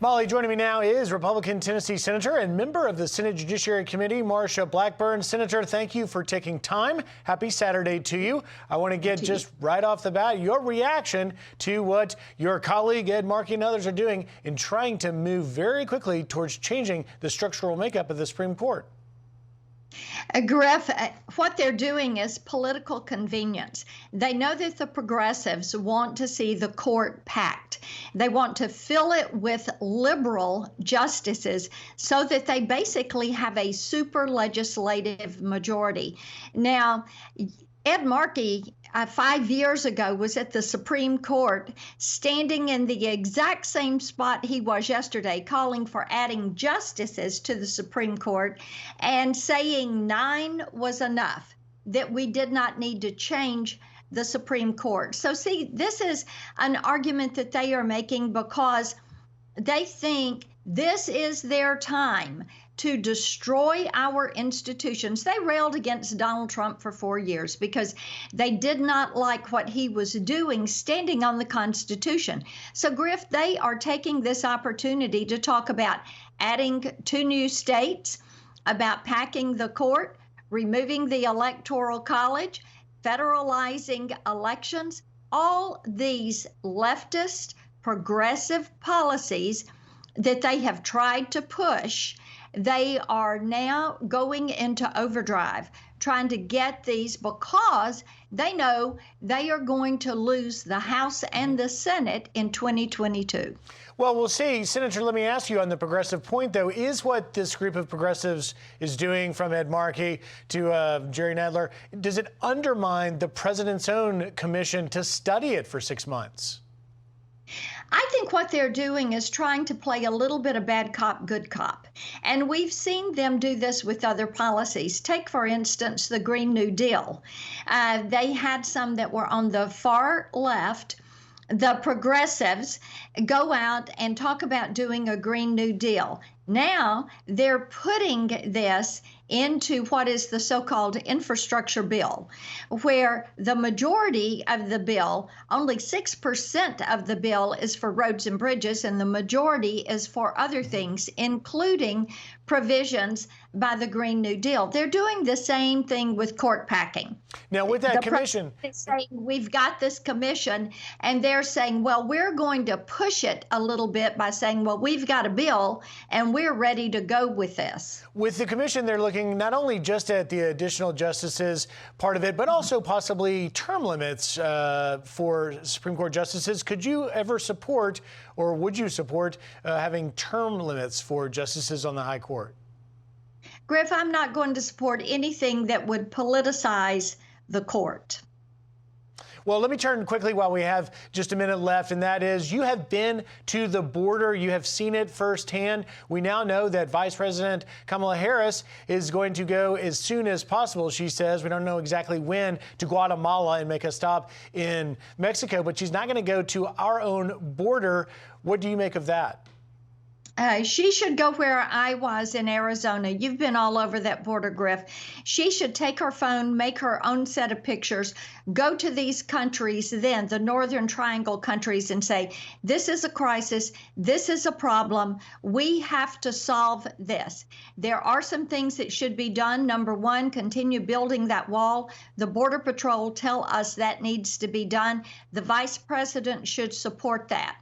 Molly, joining me now is Republican Tennessee Senator and member of the Senate Judiciary Committee, Marsha Blackburn. Senator, thank you for taking time. Happy Saturday to you. I want to get just right off the bat your reaction to what your colleague Ed Markey and others are doing in trying to move very quickly towards changing the structural makeup of the Supreme Court. Griff, what they're doing is political convenience. They know that the progressives want to see the court packed. They want to fill it with liberal justices so that they basically have a super legislative majority. Now, Ed Markey, 5 years ago, was at the Supreme Court, standing in the exact same spot he was yesterday, calling for adding justices to the Supreme Court and saying 9 was enough, that we did not need to change the Supreme Court. So see, this is an argument that they are making because they think this is their time to destroy our institutions. They railed against Donald Trump for 4 years because they did not like what he was doing, standing on the Constitution. So, Griff, they are taking this opportunity to talk about adding 2 new states, about packing the court, removing the Electoral College, federalizing elections. All these leftist, progressive policies that they have tried to push, they are now going into overdrive, trying to get these because they know they are going to lose the House and the Senate in 2022. Well, we'll see. Senator, let me ask you on the progressive point, though, is what this group of progressives is doing, from Ed Markey to Jerry Nadler, does it undermine the president's own commission to study it for 6 months? I think what they're doing is trying to play a little bit of bad cop, good cop. And we've seen them do this with other policies. Take, for instance, the Green New Deal. They had some that were on the far left. The progressives go out and talk about doing a Green New Deal. Now they're putting this into what is the so-called infrastructure bill, where the majority of the bill, only 6% of the bill is for roads and bridges, and the majority is for other things, including provisions by the Green New Deal. They're doing the same thing with court packing. Now, with that commission, saying we've got this commission, and they're saying, well, we're going to push it a little bit by saying, well, we've got a bill and we're ready to go with this. With the commission, they're looking not only just at the additional justices part of it, but also possibly term limits for Supreme Court justices. Could you ever support, or would you support, having term limits for justices on the High Court? Griff, I'm not going to support anything that would politicize the court. Well, let me turn quickly while we have just a minute left, and that is, you have been to the border. You have seen it firsthand. We now know that Vice President Kamala Harris is going to go as soon as possible, she says. We don't know exactly when, to Guatemala and make a stop in Mexico, but she's not going to go to our own border. What do you make of that? She should go where I was in Arizona. You've been all over that border, Griff. She should take her phone, make her own set of pictures, go to these countries, then the Northern Triangle countries, and say, this is a crisis. This is a problem. We have to solve this. There are some things that should be done. Number one, continue building that wall. The Border Patrol tell us that needs to be done. The Vice President should support that.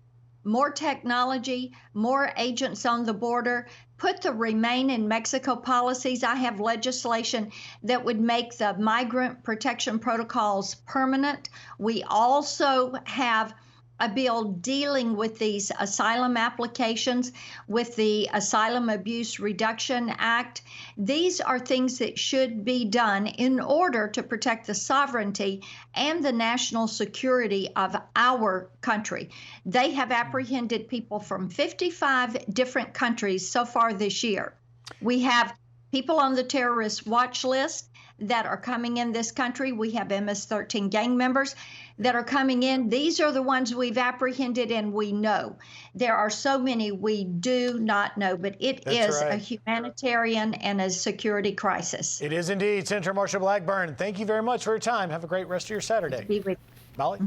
More technology, more agents on the border, put the Remain in Mexico policies. I have legislation that would make the migrant protection protocols permanent. We also have a bill dealing with these asylum applications with the Asylum Abuse Reduction Act. These are things that should be done in order to protect the sovereignty and the national security of our country. They have apprehended people from 55 different countries so far this year. We have people on the terrorist watch list that are coming in this country. We have MS-13 gang members that are coming in. These are the ones we've apprehended, and we know. There are so many we do not know, but it is a humanitarian and a security crisis. It is indeed. Senator Marsha Blackburn, thank you very much for your time. Have a great rest of your Saturday. Be with you. Molly?